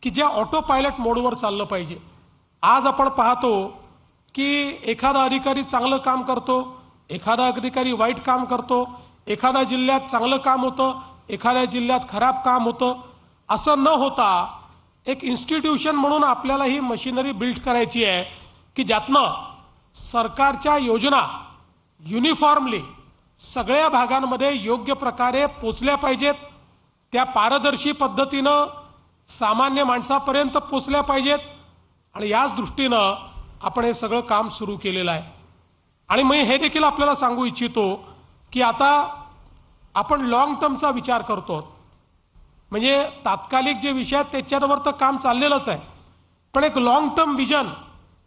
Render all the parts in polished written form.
की ज्या auto pilot मोडवर चाललं पाहिजे। आज आपण पाहतो की एखादा अधिकारी चांगलं काम करतो, एखादा अधिकारी वाईट काम करतो, एखाद्या जिल्ह्यात चांगलं काम होतं, एखाद्या जिल्ह्यात खराब काम होतं। असं न होता एक इन्स्टिट्यूशन म्हणून आपल्याला ही मशिनरी बिल्ड करायची आहे की ज्यातनं सरकारच्या योजना युनिफॉर्मली सगळ्या भागांमध्ये योग्य प्रकारे पोचल्या पाहिजेत, त्या पारदर्शी पद्धतीनं सामान्य माणसापर्यंत पोचल्या पाहिजेत। आणि याच दृष्टीनं आपण हे सगळं काम सुरू केलेलं आहे। आणि मी हे देखील आपल्याला सांगू इच्छितो की आता आपण लॉंग टर्मचा विचार करतो, म्हणजे तात्कालिक जे विषय आहेत त्याच्यावर तर काम चाललेलंच आहे, पण एक लॉंग टर्म विजन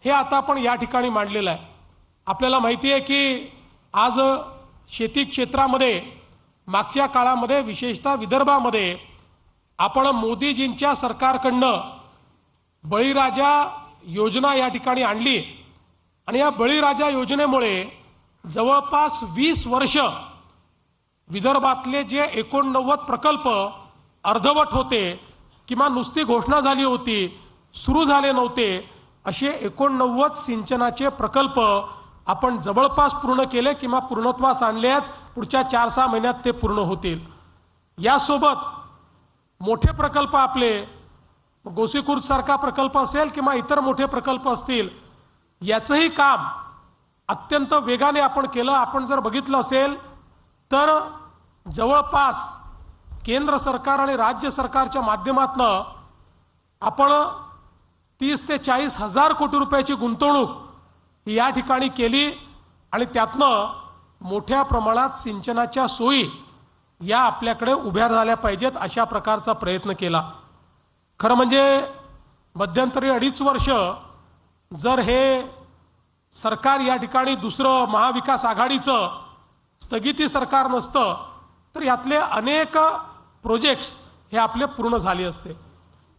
हे आता आपण या ठिकाणी मांडलेलं आहे। आपल्याला माहिती आहे की आज शेती क्षेत्रामध्ये मागच्या काळामध्ये विशेषतः विदर्भामध्ये आपण मोदीजींच्या सरकारकडनं बळीराजा योजना या ठिकाणी आणली आणि या बळीराजा योजनेमुळे जवळपास 20 वर्ष विदर्भातले जे 89 प्रकल्प अर्धवट होते किंवा नुसती घोषणा झाली होती, सुरू झाले नव्हते, असे 89 सिंचनाचे प्रकल्प आपण जवळपास पूर्ण केले किंवा पूर्णत्वास आणले आहेत। पुढच्या 4-6 महिन्यात ते पूर्ण होतील। यासोबत मोठे प्रकल्प आपले गोसीखुर्द सारखा प्रकल्प असेल किंवा इतर मोठे प्रकल्प असतील, याचंही काम अत्यंत वेगाने आपण केलं। आपण जर बघितलं असेल तर जवळपास केंद्र सरकार आणि राज्य सरकारच्या माध्यमातून आपण 30 ते 40 हजार कोटी रुपयाची गुंतवणूक या ठिकाणी केली आणि त्यातनं मोठ्या प्रमाणात सिंचनाच्या सोयी या आपल्याकडे उभ्या झाल्या पाहिजेत अशा प्रकारचा प्रयत्न केला। खरं म्हणजे मध्यंतरी 2.5 वर्ष जर हे सरकार या ठिकाणी दुसरं महाविकास आघाडीचं स्थगिती सरकार नसतं तर यातले अनेक प्रोजेक्ट्स हे आपले पूर्ण झाले असते।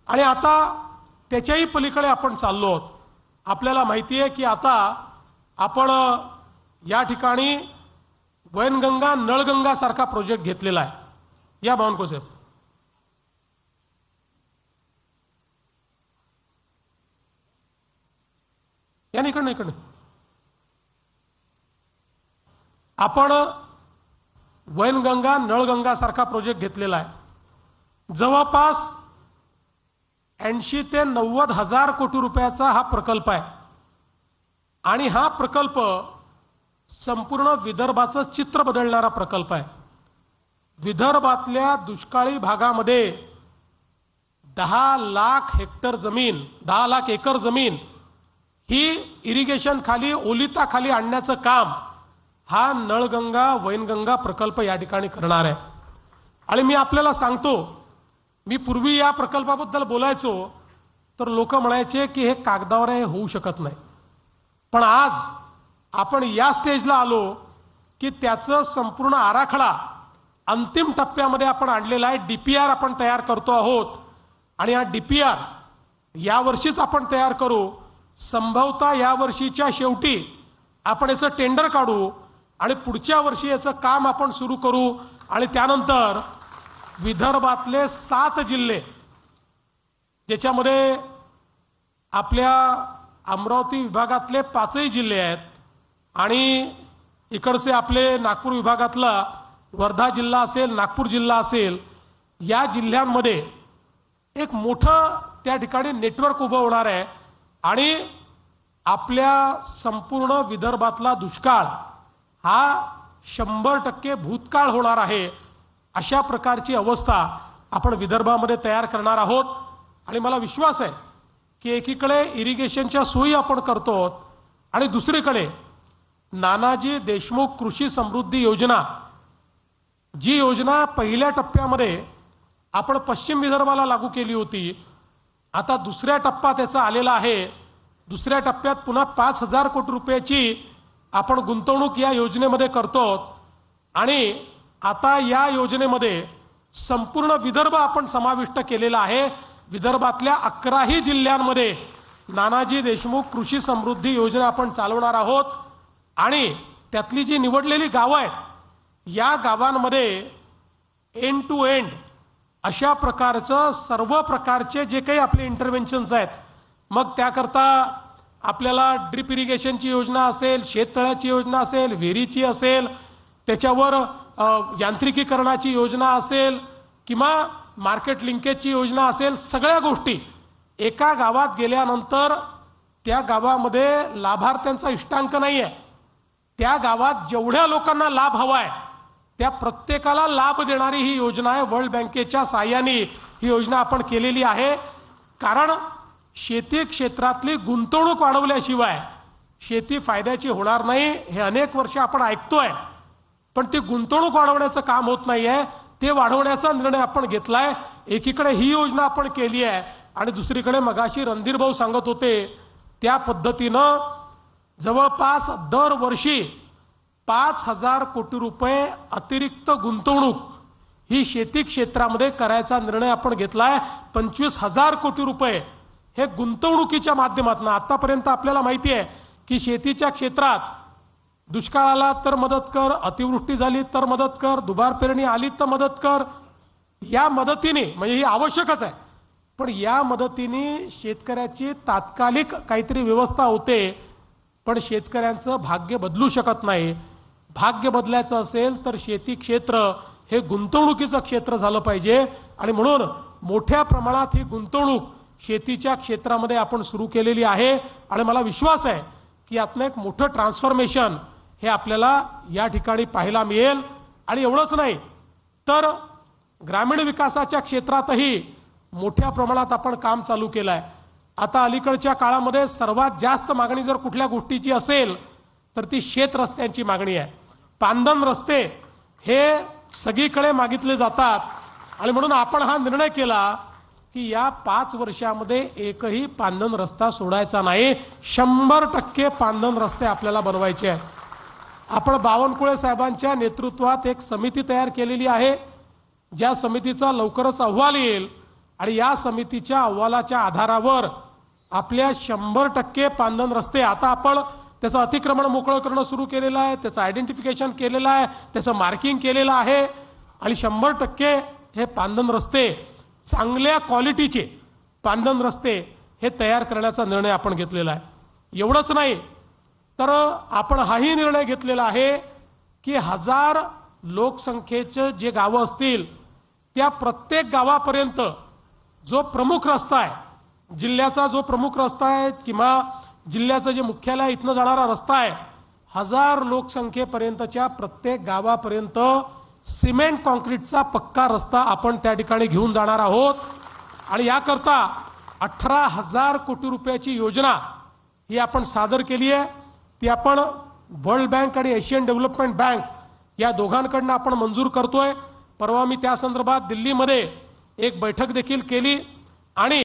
आणि आता त्याच्याही पलीकडे आपण चाललो आहोत। आपल्याला माहिती आहे की आता आपण या ठिकाणी वैनगंगा नळगंगा सारखा प्रोजेक्ट घेतलेला आहे। या बावनकुळे साहेब, या इकडे आपण वैनगंगा नळगंगा सारखा प्रोजेक्ट घेतलेला आहे। जवळपास 80 ते 90 हजार कोटी रुपयाचा हा प्रकल्प आहे आणि हा प्रकल्प संपूर्ण विदर्भाचं चित्र बदलणारा प्रकल्प आहे। विदर्भातल्या दुष्काळी भागामध्ये 10 लाख हेक्टर जमीन, 10 लाख एकर जमीन ही इरिगेशन खाली, ओलिता खाली आणण्याचं काम हा नळगंगा वैनगंगा प्रकल्प या ठिकाणी करणार आहे। आणि मी आपल्याला सांगतो, मी पूर्वी या प्रकल्पाबद्दल बोलायचो तर लोक म्हणायचे की हे कागदावर हे होऊ शकत नाही, पण आज आपण या स्टेजला आलो की त्याचं संपूर्ण आराखडा अंतिम टप्प्यामध्ये आपण आणलेला आहे। DPR आपण तयार करतो आहोत आणि हा DPR यावर्षीच आपण तयार करू। संभवतः या वर्षीच्या शेवटी आपण याचं टेंडर काढू आणि पुढच्या वर्षी याचं काम आपण सुरू करू आणि त्यानंतर विदर्भातले 7 जिल्हे, ज्याच्यामध्ये आपल्या अमरावती विभागातले 5ही जिल्हे आहेत आणि इकडचे आपले नागपूर विभागातला वर्धा जिल्हा असेल, नागपूर जिल्हा असेल, या जिल्ह्यांमध्ये एक मोठं त्या ठिकाणी नेटवर्क उभं होणार आहे आणि आपल्या संपूर्ण विदर्भातला दुष्काळ हा 100% भूतकाळ होणार आहे। अशा प्रकारची अवस्था आपण विदर्भामध्ये तयार करणार आहोत आणि मला विश्वास आहे की एकीकडे इरिगेशनच्या सोयी आपण करतो आणि दुसरीकडे नानाजी देशमुख कृषी समृद्धी योजना, जी योजना पहिल्या टप्प्यामध्ये आपण पश्चिम विदर्भाला लागू केली होती, आता दुसऱ्या टप्पा त्याचा आलेला आहे। दुसऱ्या टप्प्यात पुन्हा 5,000 कोटी रुपयाची आपण गुंतवणूक या योजनेमध्ये करतो आणि आता या योजनेमध्ये संपूर्ण विदर्भ आपण समाविष्ट केलेला आहे। विदर्भातल्या 11ही जिल्ह्यांमध्ये नानाजी देशमुख कृषी समृद्धी योजना आपण चालवणार आहोत आणि त्यातली जी निवडलेली गावं आहेत या गावांमध्ये एंड टू एंड अशा प्रकारचं सर्व प्रकारचे जे काही आपले इंटरव्हेन्शन्स आहेत, मग त्याकरता आपल्याला ड्रिप इरिगेशनची योजना असेल, शेततळ्याची योजना असेल, विहिरीची असेल, त्याच्यावर यांत्रिकीकरणाची योजना असेल किंवा मार्केट लिंकेजची योजना असेल, सगळ्या गोष्टी एका गावात गेल्यानंतर त्या गावामध्ये लाभार्थ्यांचा इष्टांक नाही आहे. त्या गावात जेवढ्या लोकांना लाभ हवा आहे त्या प्रत्येकाला लाभ देणारी ही योजना आहे. वर्ल्ड बँकेच्या साहाय्याने ही योजना आपण केलेली आहे. कारण शेती क्षेत्रातली गुंतवणूक वाढवल्याशिवाय शेती फायद्याची होणार नाही हे अनेक वर्ष आपण ऐकतोय. पण ती गुंतवणूक वाढवण्याचं काम होत नाही आहे, ते वाढवण्याचा निर्णय आपण घेतलाय. एकीकडे ही योजना आपण केली आहे आणि दुसरीकडे मगाशी रणधीर भाऊ सांगत होते त्या पद्धतीनं जवळपास दरवर्षी 5,000 कोटी रुपये अतिरिक्त गुंतवणूक ही शेती क्षेत्रामध्ये करायचा निर्णय आपण घेतलाय. 25,000 कोटी रुपये हे गुंतवणुकीच्या माध्यमातून. आतापर्यंत आपल्याला माहिती आहे की शेतीच्या क्षेत्रात दुष्काळ आला तर मदत कर, अतिवृष्टी झाली तर मदत कर, दुबार पेरणी आली तर मदत कर. या मदतीने म्हणजे ही आवश्यकच आहे, पण या मदतीने शेतकऱ्याची तात्कालिक काहीतरी व्यवस्था होते. पण शेतकऱ्यांचं भाग्य बदलू शकत नाही. भाग्य बदलायचं असेल तर शेती क्षेत्र हे गुंतवणुकीचं क्षेत्र झालं पाहिजे. आणि म्हणून मोठ्या प्रमाणात ही गुंतवणूक शेतीच्या क्षेत्रामध्ये आपण सुरू केलेली आहे. आणि मला विश्वास आहे की यातनं एक मोठं ट्रान्सफॉर्मेशन हे आपल्याला या ठिकाणी पाहायला मिळेल. आणि एवढंच नाही तर ग्रामीण विकासाच्या क्षेत्रातही मोठ्या प्रमाणात आपण काम चालू केलं आहे. आता अलीकडच्या काळामध्ये सर्वात जास्त मागणी जर कुठल्या गोष्टीची असेल तर ती शेत रस्त्यांची मागणी आहे. पांदन रस्ते हे सगळीकडे मागितले जातात. आणि म्हणून आपण हा निर्णय केला की या 5 वर्षामध्ये एकही पांदन रस्ता सोडायचा नाही. 100% पांदन रस्ते आपल्याला बनवायचे आहेत. आपण बावनकुळे साहेबांच्या नेतृत्वात एक समिती तयार केलेली आहे, ज्या समितीचा लवकरच अहवाल येईल. आणि या समितीच्या अहवालाच्या आधारावर आपल्या 100% पांदन रस्ते आता आपण त्याचं अतिक्रमण मोकळं करणं सुरू केलेलं आहे, त्याचं आयडेंटिफिकेशन केलेलं आहे, त्याचं मार्किंग केलेलं आहे. आणि 100% हे पांदन रस्ते चांगल्या क्वालिटीचे पांदन रस्ते हे तयार करण्याचा निर्णय आपण घेतलेला आहे. एवढंच नाही तर आपण हाही निर्णय घेतलेला आहे की 1000 लोकसंख्येचे जे गावं असतील त्या प्रत्येक गावापर्यंत जो प्रमुख रस्ता आहे, जिल्ह्याचा जो प्रमुख रस्ता आहे किंवा जिल्ह्याचं जे मुख्यालय इथनं जाणारा रस्ता आहे, 1000 लोकसंख्येपर्यंतच्या प्रत्येक गावापर्यंत सिमेंट कॉन्क्रीटचा पक्का रस्ता आपण त्या ठिकाणी घेऊन जाणार आहोत. आणि याकरता 18,000 कोटी रुपयाची योजना ही आपण सादर केली आहे. ती आपण वर्ल्ड बँक आणि एशियन डेव्हलपमेंट बँक या दोघांकडनं आपण मंजूर करतोय. परवा मी त्या संदर्भात दिल्लीमध्ये एक बैठक देखील केली आणि